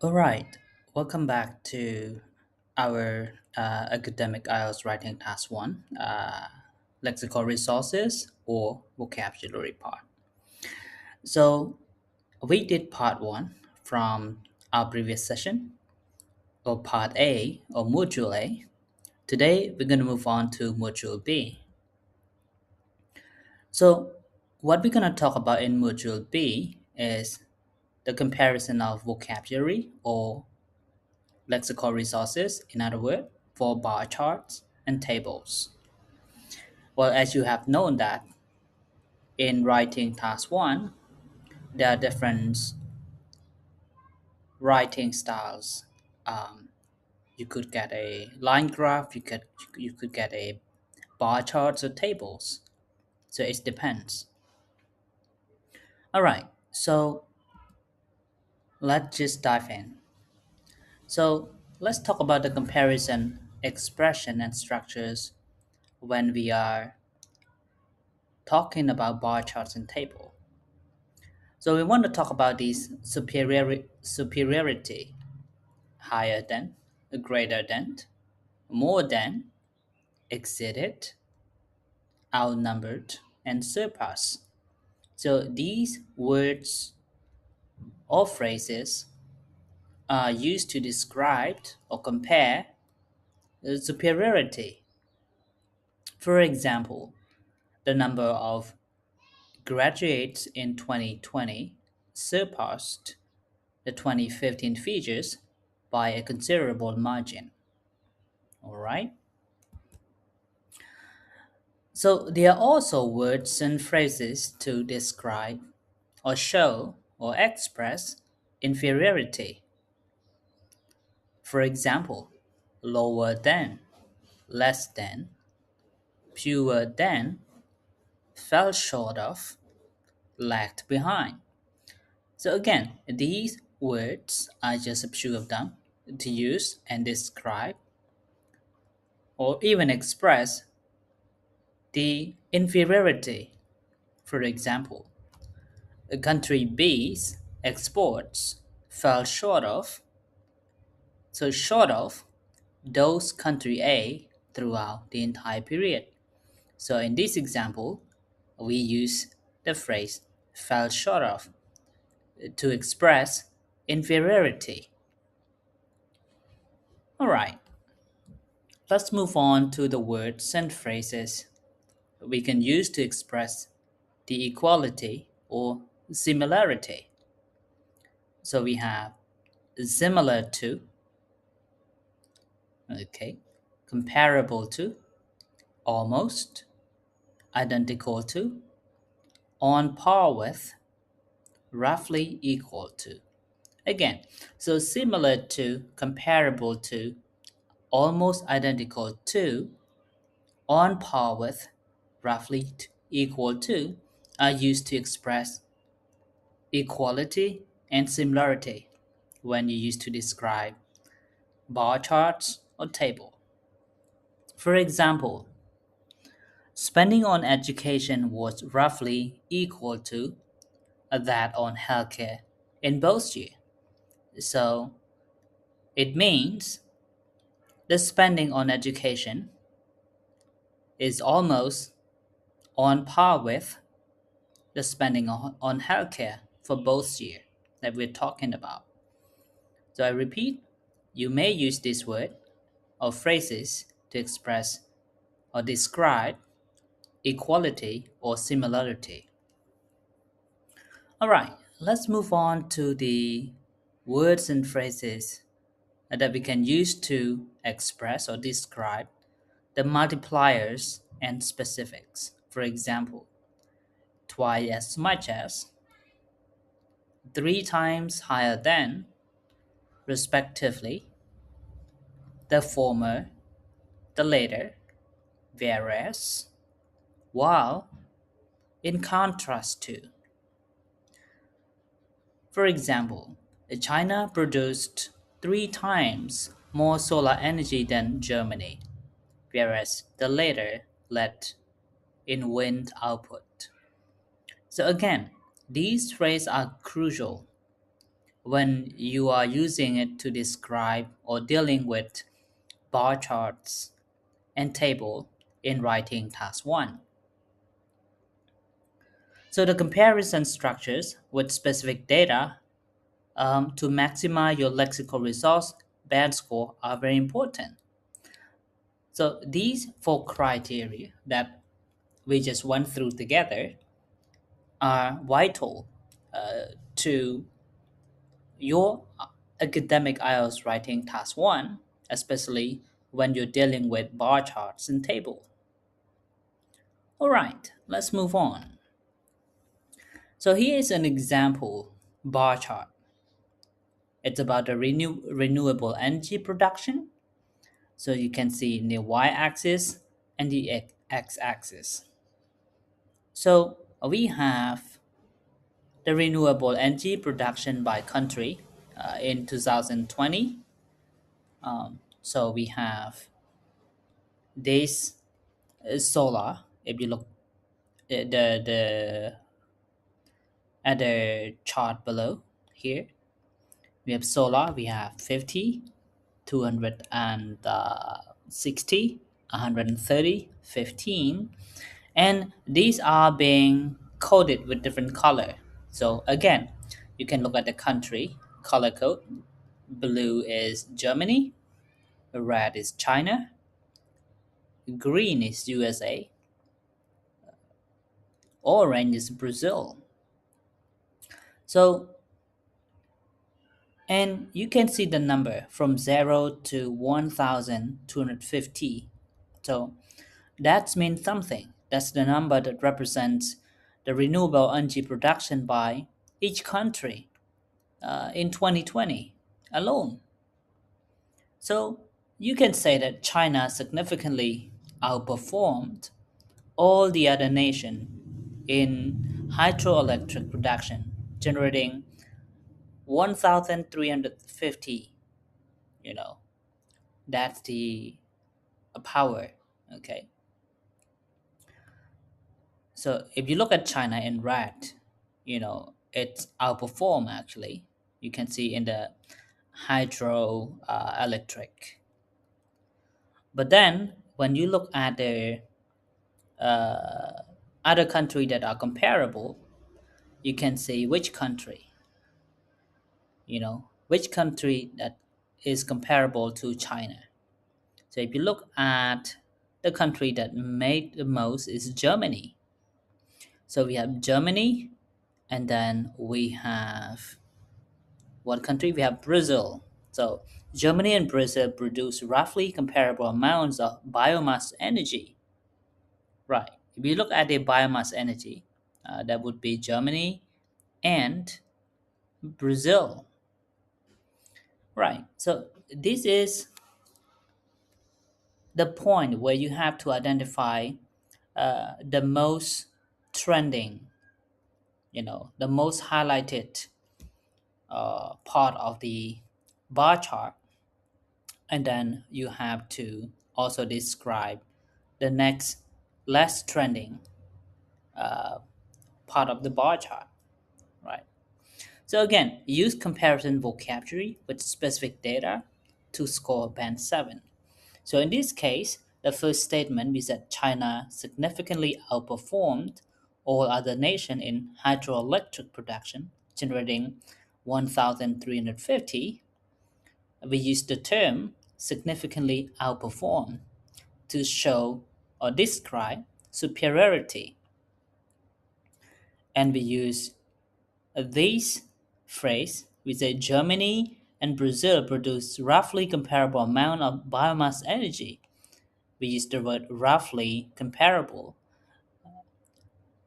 All right, welcome back to our Academic IELTS Writing Task 1, Lexical Resources or Vocabulary part. So, we did part 1 from our previous session, or part A, or Module A. Today, we're going to move on to Module B. So, what we're going to talk about in Module B is the comparison of vocabulary or lexical resources, in other words, for bar charts and tables. Well, as you have known that in writing task 1, there are different writing styles. Um, you could get a line graph, you could get a bar charts or tables. So it depends. All right, so let's just dive in. So let's talk about the comparison expression and structures when we are talking about bar charts and table. So we want to talk about these superiority, higher than, greater than, more than, exceeded, outnumbered, and surpass. So these words or phrases are used to describe or compare superiority. For example, the number of graduates in 2020 surpassed the 2015 figures by a considerable margin. All right. So there are also words and phrases to describe or show or express inferiority. For example, lower than, less than, fewer than, fell short of, lagged behind. So again, these words are just a few of them to use and describe or even express the inferiority. For example, country B's exports fell short of those country A throughout the entire period. So in this example, we use the phrase fell short of to express inferiority. All right, let's move on to the words and phrases we can use to express the equality or similarity. So we have similar to, okay, comparable to, almost, identical to, on par with, roughly equal to. Again, so similar to, comparable to, almost identical to, on par with, equal to are used to express equality and similarity when you use to describe bar charts or table. For example, spending on education was roughly equal to that on healthcare in both years. So it means the spending on education is almost on par with the spending on healthcare for both years that we're talking about. So I repeat, you may use this word or phrases to express or describe equality or similarity. All right, let's move on to the words and phrases that we can use to express or describe the multipliers and specifics. For example, twice as much as, three times higher than, respectively, the former, the latter, whereas, while, in contrast to. For example, China produced three times more solar energy than Germany, whereas the latter led in wind output. So again, these phrases are crucial when you are using it to describe or dealing with bar charts and table in writing task 1. So the comparison structures with specific data to maximize your lexical resource band score are very important. So these four criteria that we just went through together are vital to your academic IELTS writing task 1, especially when you're dealing with bar charts and table. All right, let's move on. So here is an example bar chart. It's about the renewable energy production. So you can see the y-axis and the x-axis. So we have the renewable energy production by country in 2020. So we have this solar. If you look at the at the chart below here, we have solar. We have 50, 260, 130, 15, and these are being coded with different color. So again, you can look at the country color code. Blue is Germany, red is China, green is USA, orange is Brazil. So, and you can see the number from 0 to 1250. So that means something. That's the number that represents the renewable energy production by each country in 2020 alone. So you can say that China significantly outperformed all the other nations in hydroelectric production, generating 1,350. You know, that's the power. Okay. So if you look at China in red, it's outperform actually. You can see in the hydro electric. But then when you look at the uh, other country that are comparable, you can see which country that is comparable to China. So if you look at the country that made the most is Germany. So we have Germany, and then we have what country? We have Brazil. So Germany and Brazil produce roughly comparable amounts of biomass energy. Right. If you look at the biomass energy, that would be Germany and Brazil. Right. So this is the point where you have to identify the most trending, the most highlighted part of the bar chart, and then you have to also describe the next less trending uh, part of the bar chart, right? So again, use comparison vocabulary with specific data to score band 7. So in this case, the first statement we said China significantly outperformed all other nations in hydroelectric production, generating 1,350. We use the term significantly outperform to show or describe superiority. And we use this phrase, we say Germany and Brazil produce roughly comparable amount of biomass energy. We use the word roughly comparable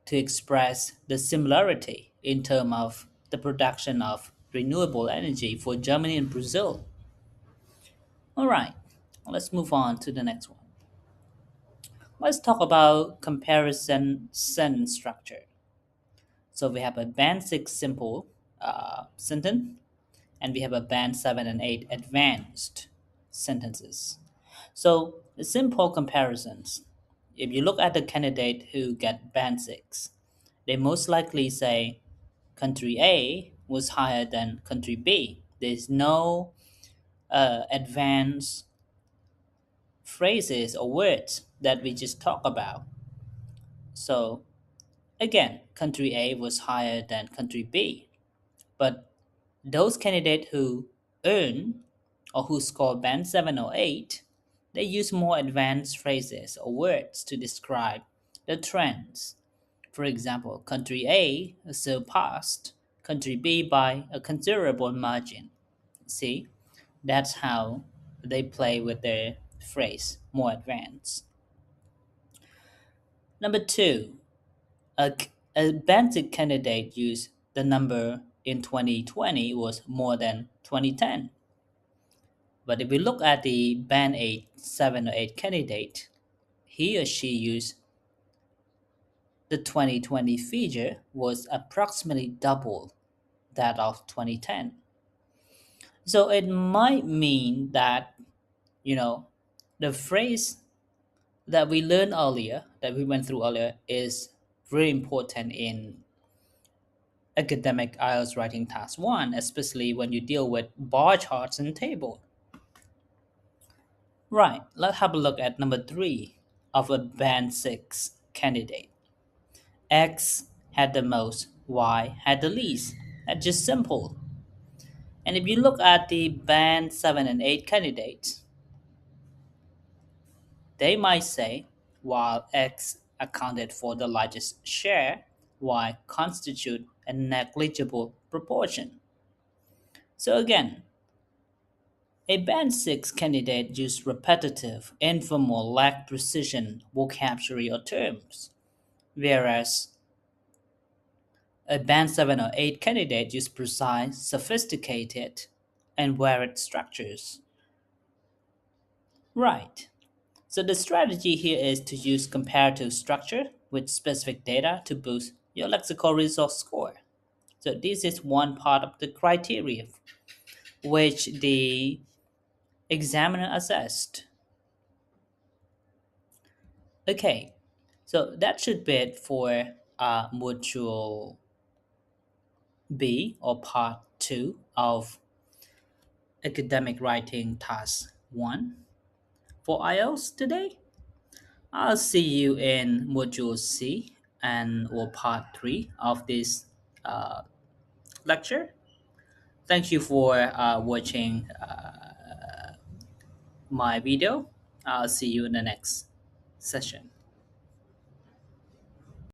to express the similarity in terms of the production of renewable energy for Germany and Brazil. All right, let's move on to the next one. Let's talk about comparison sentence structure. So we have a band 6 simple sentence, and we have a band 7 and 8 advanced sentences. So the simple comparisons. If you look at the candidate who get band 6, they most likely say country A was higher than country B. There's no advanced phrases or words that we just talk about. So again, country A was higher than country B. But those candidates who earn or who score band 7 or 8, they use more advanced phrases or words to describe the trends. For example, country A surpassed country B by a considerable margin. See, that's how they play with their phrase, more advanced. Number two, a band 6 candidate used the number in 2020 was more than 2010. But if we look at the band 8, 7 or 8 candidate, he or she used the 2020 figure was approximately double that of 2010. So it might mean that, you know, the phrase that we learned earlier, that we went through earlier, is very important in academic IELTS writing task 1, especially when you deal with bar charts and table. Right, let's have a look at number 3 of a band 6 candidate. X had the most, Y had the least. That's just simple. And if you look at the band 7 and 8 candidates, they might say, while X accounted for the largest share, Y constitute a negligible proportion. So again, a band 6 candidate used repetitive, informal, lack precision vocabulary or terms, whereas a band 7 or 8 candidate used precise, sophisticated, and varied structures. Right. So the strategy here is to use comparative structure with specific data to boost your lexical resource score. So this is one part of the criteria which the examiner assessed. Okay, so that should be it for module B or part 2 of academic writing task 1 for IELTS today. I'll see you in module C and or part 3 of this uh, lecture. Thank you for watching my video. I'll see you in the next session.